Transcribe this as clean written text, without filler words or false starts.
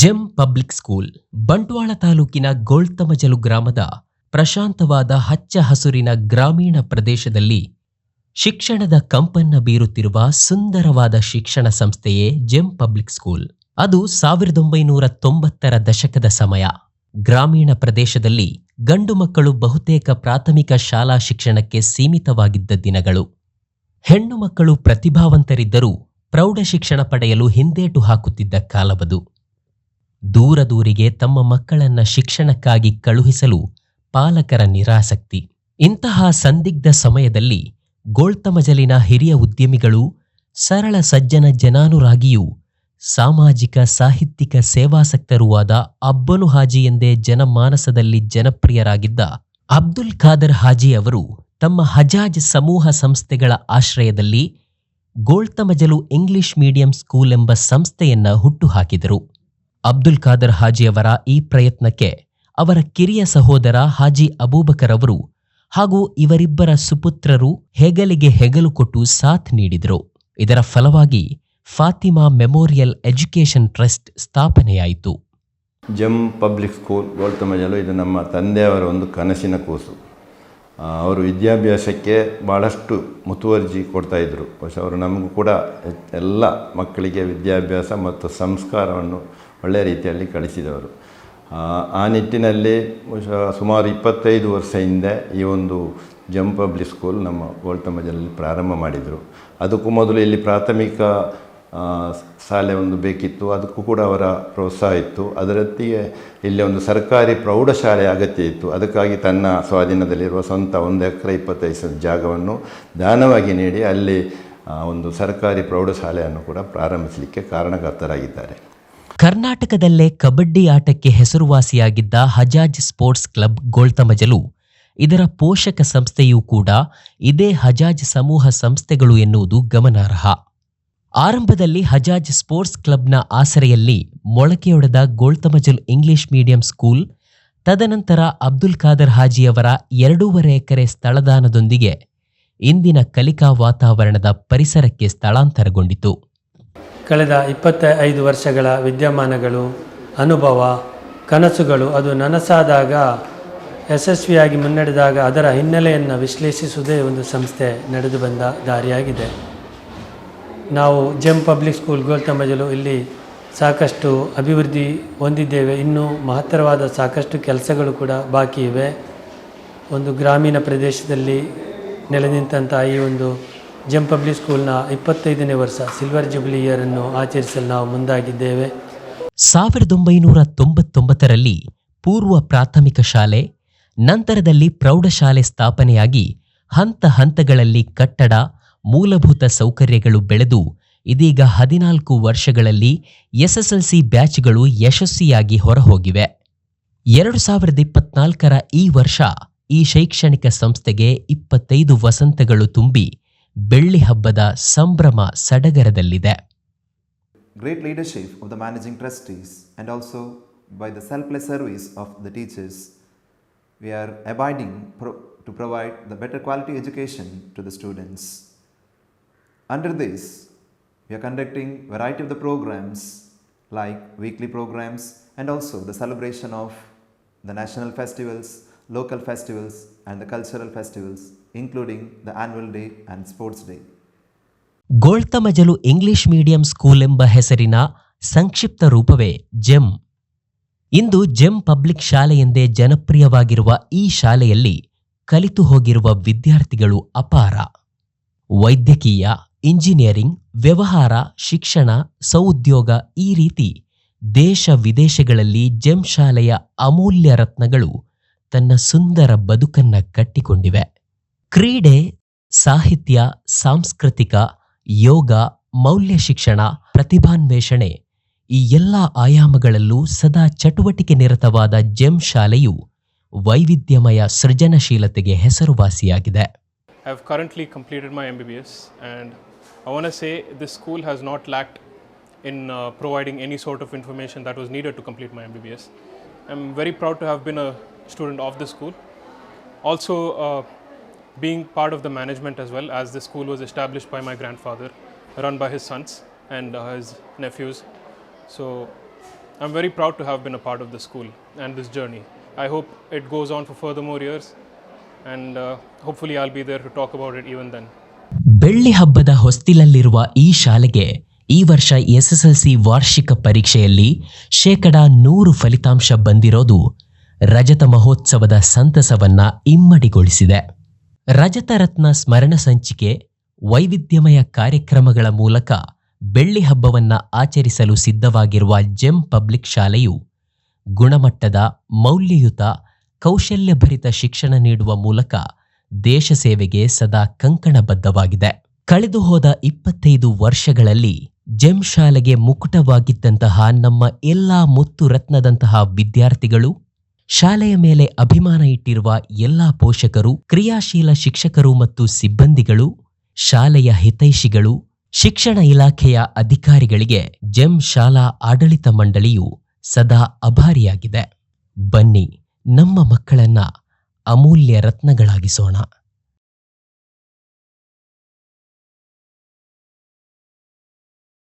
GeM public school Bantwal ತಾಲೂಕಿನ ಗೋಳ್ತಮಜಲು ಗ್ರಾಮದ ಪ್ರಶಾಂತವಾದ ಹಚ್ಚ ಹಸುರಿನ ಗ್ರಾಮೀಣ ಪ್ರದೇಶದಲ್ಲಿ ಶಿಕ್ಷಣದ ಕಂಪನ್ನ ಬೀರುತ್ತಿರುವ ಸುಂದರವಾದ ಶಿಕ್ಷಣ ಸಂಸ್ಥೆಯೇ ಜೆಮ್ ಪಬ್ಲಿಕ್ ಸ್ಕೂಲ್. ಅದು 1990ರ ದಶಕದ ಸಮಯ. ಗ್ರಾಮೀಣ ಪ್ರದೇಶದಲ್ಲಿ ಗಂಡು ಮಕ್ಕಳು ಬಹುತೇಕ ಪ್ರಾಥಮಿಕ ಶಾಲಾ ಶಿಕ್ಷಣಕ್ಕೆ ಸೀಮಿತವಾಗಿದ್ದ ದಿನಗಳು. ಹೆಣ್ಣು ಮಕ್ಕಳು ಪ್ರತಿಭಾವಂತರಿದ್ದರೂ ಪ್ರೌಢ ಶಿಕ್ಷಣ ಪಡೆಯಲು ಹಿಂದೇಟು ಹಾಕುತ್ತಿದ್ದ ಕಾಲವದು. ದೂರ ದೂರಿಗೆ ತಮ್ಮ ಮಕ್ಕಳನ್ನ ಶಿಕ್ಷಣಕ್ಕಾಗಿ ಕಳುಹಿಸಲು ಪಾಲಕರ ನಿರಾಸಕ್ತಿ. ಇಂತಹ ಸಂದಿಗ್ಧ ಸಮಯದಲ್ಲಿ ಗೋಳ್ತಮಜಲಿನ ಹಿರಿಯ ಉದ್ಯಮಿಗಳು, ಸರಳ ಸಜ್ಜನ ಜನಾನುರಾಗಿಯೂ ಸಾಮಾಜಿಕ ಸಾಹಿತ್ಯಿಕ ಸೇವಾಸಕ್ತರೂ ಆದ ಅಬ್ಬನು ಹಾಜಿ ಎಂದೇ ಜನಮಾನಸದಲ್ಲಿ ಜನಪ್ರಿಯರಾಗಿದ್ದ ಅಬ್ದುಲ್ ಖಾದರ್ ಹಾಜಿ ಅವರು ತಮ್ಮ ಹಜಾಜ್ ಸಮೂಹ ಸಂಸ್ಥೆಗಳ ಆಶ್ರಯದಲ್ಲಿ ಗೋಳ್ತಮಜಲು ಇಂಗ್ಲಿಷ್ ಮೀಡಿಯಂ ಸ್ಕೂಲ್ ಎಂಬ ಸಂಸ್ಥೆಯನ್ನ ಹುಟ್ಟುಹಾಕಿದರು. ಅಬ್ದುಲ್ ಖಾದರ್ ಹಾಜಿಯವರ ಈ ಪ್ರಯತ್ನಕ್ಕೆ ಅವರ ಕಿರಿಯ ಸಹೋದರ ಹಾಜಿ ಅಬೂಬಕರ್ ಅವರು ಹಾಗೂ ಇವರಿಬ್ಬರ ಸುಪುತ್ರರು ಹೆಗಲಿಗೆ ಹೆಗಲು ಕೊಟ್ಟು ಸಾಥ್ ನೀಡಿದರು. ಇದರ ಫಲವಾಗಿ ಫಾತಿಮಾ ಮೆಮೋರಿಯಲ್ ಎಜುಕೇಷನ್ ಟ್ರಸ್ಟ್ ಸ್ಥಾಪನೆಯಾಯಿತು. ಜೆಮ್ ಪಬ್ಲಿಕ್ ಸ್ಕೂಲ್ ಗೋಳ್ತಮಜಲು ಇದು ನಮ್ಮ ತಂದೆಯವರ ಒಂದು ಕನಸಿನ ಕೂಸು. ಅವರು ವಿದ್ಯಾಭ್ಯಾಸಕ್ಕೆ ಭಾಳಷ್ಟು ಮುತುವರ್ಜಿ ಕೊಡ್ತಾಯಿದ್ರು. ಅವರು ನಮಗೂ ಕೂಡ ಎಲ್ಲ ಮಕ್ಕಳಿಗೆ ವಿದ್ಯಾಭ್ಯಾಸ ಮತ್ತು ಸಂಸ್ಕಾರವನ್ನು ಒಳ್ಳೆಯ ರೀತಿಯಲ್ಲಿ ಕಲಿಸಿದವರು. ಆ ನಿಟ್ಟಿನಲ್ಲಿ ಸುಮಾರು 25 ವರ್ಷ ಹಿಂದೆ ಈ ಒಂದು ಜೆಮ್ ಪಬ್ಲಿಕ್ ಸ್ಕೂಲ್ ನಮ್ಮ ಗೋಳ್ತಮಜಲಲ್ಲಿ ಪ್ರಾರಂಭ ಮಾಡಿದರು. ಅದಕ್ಕೂ ಮೊದಲು ಇಲ್ಲಿ ಪ್ರಾಥಮಿಕ ಶಾಲೆ ಒಂದು ಬೇಕಿತ್ತು, ಅದಕ್ಕೂ ಕೂಡ ಅವರ ಪ್ರೋತ್ಸಾಹ ಇತ್ತು. ಅದರೊತ್ತಿಗೆ ಇಲ್ಲಿ ಒಂದು ಸರ್ಕಾರಿ ಪ್ರೌಢಶಾಲೆ ಅಗತ್ಯ ಇತ್ತು. ಅದಕ್ಕಾಗಿ ತನ್ನ ಸ್ವಾಧೀನದಲ್ಲಿರುವ ಸ್ವಂತ 1 ಎಕರೆ 25 ಸೆಂಟ್ ಜಾಗವನ್ನು ದಾನವಾಗಿ ನೀಡಿ ಅಲ್ಲಿ ಒಂದು ಸರ್ಕಾರಿ ಪ್ರೌಢಶಾಲೆಯನ್ನು ಕೂಡ ಪ್ರಾರಂಭಿಸಲಿಕ್ಕೆ ಕಾರಣಕರ್ತರಾಗಿದ್ದಾರೆ. ಕರ್ನಾಟಕದಲ್ಲೇ ಕಬಡ್ಡಿ ಆಟಕ್ಕೆ ಹೆಸರುವಾಸಿಯಾಗಿದ್ದ ಹಜಾಜ್ ಸ್ಪೋರ್ಟ್ಸ್ ಕ್ಲಬ್ ಗೋಳ್ತಮಜಲು, ಇದರ ಪೋಷಕ ಸಂಸ್ಥೆಯೂ ಕೂಡ ಇದೇ ಹಜಾಜ್ ಸಮೂಹ ಸಂಸ್ಥೆಗಳು ಎನ್ನುವುದು ಗಮನಾರ್ಹ. ಆರಂಭದಲ್ಲಿ ಹಜಾಜ್ ಸ್ಪೋರ್ಟ್ಸ್ ಕ್ಲಬ್ನ ಆಸರೆಯಲ್ಲಿ ಮೊಳಕೆಯೊಡೆದ ಗೋಳ್ತಮಜಲು ಇಂಗ್ಲಿಷ್ ಮೀಡಿಯಂ ಸ್ಕೂಲ್ ತದನಂತರ ಅಬ್ದುಲ್ ಖಾದರ್ ಹಾಜಿಯವರ 2.5 ಎಕರೆ ಸ್ಥಳದಾನದೊಂದಿಗೆ ಇಂದಿನ ಕಲಿಕಾ ವಾತಾವರಣದ ಪರಿಸರಕ್ಕೆ ಸ್ಥಳಾಂತರಗೊಂಡಿತು. ಕಳೆದ 25 ವರ್ಷಗಳ ವಿದ್ಯಮಾನಗಳು, ಅನುಭವ, ಕನಸುಗಳು ಅದು ನನಸಾದಾಗ, ಯಶಸ್ವಿಯಾಗಿ ಮುನ್ನಡೆದಾಗ ಅದರ ಹಿನ್ನೆಲೆಯನ್ನು ವಿಶ್ಲೇಷಿಸುವುದೇ ಒಂದು ಸಂಸ್ಥೆ ನಡೆದು ಬಂದ ದಾರಿಯಾಗಿದೆ. ನಾವು ಜೆಮ್ ಪಬ್ಲಿಕ್ ಸ್ಕೂಲ್ ಗೋಳ್ತಮಜಲು ಇಲ್ಲಿ ಸಾಕಷ್ಟು ಅಭಿವೃದ್ಧಿ ಹೊಂದಿದ್ದೇವೆ. ಇನ್ನೂ ಮಹತ್ತರವಾದ ಸಾಕಷ್ಟು ಕೆಲಸಗಳು ಕೂಡ ಬಾಕಿ ಇವೆ. ಒಂದು ಗ್ರಾಮೀಣ ಪ್ರದೇಶದಲ್ಲಿ ನೆಲೆ ನಿಂತಹ ಈ ಒಂದು ಜೆಮ್ ಪಬ್ಲಿಕ್ ಸ್ಕೂಲ್ನ 25ನೇ ವರ್ಷ ಸಿಲ್ವರ್ ಜುಬ್ಲಿ ಇಯರನ್ನು ಆಚರಿಸಲು ನಾವು ಮುಂದಾಗಿದ್ದೇವೆ. 1999ರಲ್ಲಿ ಪೂರ್ವ ಪ್ರಾಥಮಿಕ ಶಾಲೆ, ನಂತರದಲ್ಲಿ ಪ್ರೌಢಶಾಲೆ ಸ್ಥಾಪನೆಯಾಗಿ ಹಂತ ಹಂತಗಳಲ್ಲಿ ಕಟ್ಟಡ, ಮೂಲಭೂತ ಸೌಕರ್ಯಗಳು ಬೆಳೆದು ಇದೀಗ 14 ವರ್ಷಗಳಲ್ಲಿ ಎಸ್ಎಸ್ಎಲ್ಸಿ ಬ್ಯಾಚ್ಗಳು ಯಶಸ್ವಿಯಾಗಿ ಹೊರಹೋಗಿವೆ. 2024ರ ಈ ವರ್ಷ ಈ ಶೈಕ್ಷಣಿಕ ಸಂಸ್ಥೆಗೆ 25 ವಸಂತಗಳು ತುಂಬಿ ಬೆಳ್ಳಿ ಹಬ್ಬದ ಸಂಭ್ರಮ ಸಡಗರದಲ್ಲಿದೆ. Great leadership of the managing trustees and also by the selfless service of the teachers, we are abiding to provide the better quality education to the students. Under this, we are conducting variety of the programs like weekly programs and also the celebration of the national festivals, local festivals and the cultural festivals, including the annual day and sports day. Goltamajalu English medium school ಎಂಬ ಹೆಸರಿನ ಸಂಕ್ಷಿಪ್ತ ರೂಪವೇ GeM. ಇಂದು GeM public ಶಾಲೆ ಎಂದೇ ಜನಪ್ರಿಯವಾಗಿರುವ ಈ ಶಾಲೆಯಲ್ಲಿ ಕಲಿತು ಹೋಗಿರುವ ವಿದ್ಯಾರ್ಥಿಗಳು ಅಪಾರ. ವೈದ್ಯಕೀಯ, ಇಂಜಿನಿಯರಿಂಗ್, ವ್ಯವಹಾರ, ಶಿಕ್ಷಣ, ಸೌದ್ಯೋಗ ಈ ರೀತಿ ದೇಶ ವಿದೇಶಗಳಲ್ಲಿ ಜೆಮ್ ಶಾಲೆಯ ಅಮೂಲ್ಯ ರತ್ನಗಳು ತನ್ನ ಸುಂದರ ಬದುಕನ್ನ ಕಟ್ಟಿಕೊಂಡಿವೆ. ಕ್ರೀಡೆ, ಸಾಹಿತ್ಯ, ಸಾಂಸ್ಕೃತಿಕ, ಯೋಗ, ಮೌಲ್ಯ ಶಿಕ್ಷಣ, ಪ್ರತಿಭಾನ್ವೇಷಣೆ ಈ ಎಲ್ಲ ಆಯಾಮಗಳಲ್ಲೂ ಸದಾ ಚಟುವಟಿಕೆ ನಿರತವಾದ ಜೆಮ್ ಶಾಲೆಯು ವೈವಿಧ್ಯಮಯ ಸೃಜನಶೀಲತೆಗೆ ಹೆಸರುವಾಸಿಯಾಗಿದೆ. I have currently completed my MBBS and I want to say this school has not lacked in providing any sort of information that was needed to complete my MBBS. I'm very proud to have been a student of this school. Also being part of the management as well, as the school was established by my grandfather, run by his sons and his nephews. So I'm very proud to have been a part of this school and this journey. I hope it goes on for further more years, and hopefully I'll be there to talk about it even then. ಬೆಳ್ಳಿ ಹಬ್ಬದ ಹೊಸ್ತಿಲಲ್ಲಿರುವ ಈ ಶಾಲೆಗೆ ಈ ವರ್ಷ SSLC ವಾರ್ಷಿಕ ಪರೀಕ್ಷೆಯಲ್ಲಿ 100% ಫಲಿತಾಂಶ ಬಂದಿರೋದು ರಜತ ಮಹೋತ್ಸವದ ಸಂತಸವನ್ನ ಇಮ್ಮಡಿಗೊಳಿಸಿದೆ. ರಜತ ರತ್ನ ಸ್ಮರಣ ಸಂಚಿಕೆ ವೈವಿಧ್ಯಮಯ ಕಾರ್ಯಕ್ರಮಗಳ ಮೂಲಕ ಬೆಳ್ಳಿ ಹಬ್ಬವನ್ನ ಆಚರಿಸಲು ಸಿದ್ಧವಾಗಿರುವ ಜೆಮ್ ಪಬ್ಲಿಕ್ ಶಾಲೆಯು ಗುಣಮಟ್ಟದ ಮೌಲ್ಯಯುತ ಕೌಶಲ್ಯಭರಿತ ಶಿಕ್ಷಣ ನೀಡುವ ಮೂಲಕ ದೇಶ ಸೇವೆಗೆ ಸದಾ ಕಂಕಣಬದ್ಧವಾಗಿದೆ. ಕಳೆದು ಹೋದ 25 ವರ್ಷಗಳಲ್ಲಿ ಜೆಮ್ ಶಾಲೆಗೆ ಮುಕುಟವಾಗಿದ್ದಂತಹ ನಮ್ಮ ಎಲ್ಲಾ ಮುತ್ತು ರತ್ನದಂತಹ ವಿದ್ಯಾರ್ಥಿಗಳು, ಶಾಲೆಯ ಮೇಲೆ ಅಭಿಮಾನ ಇಟ್ಟಿರುವ ಎಲ್ಲಾ ಪೋಷಕರು, ಕ್ರಿಯಾಶೀಲ ಶಿಕ್ಷಕರು ಮತ್ತು ಸಿಬ್ಬಂದಿಗಳು, ಶಾಲೆಯ ಹಿತೈಷಿಗಳು, ಶಿಕ್ಷಣ ಇಲಾಖೆಯ ಅಧಿಕಾರಿಗಳಿಗೆ ಜೆಮ್ ಶಾಲಾ ಆಡಳಿತ ಮಂಡಳಿಯು ಸದಾ ಆಭಾರಿಯಾಗಿದೆ. ಬನ್ನಿ ನಮ್ಮ ಮಕ್ಕಳನ್ನ ಅಮೂಲ್ಯ ರತ್ನಗಳಾಗಿಸೋಣ.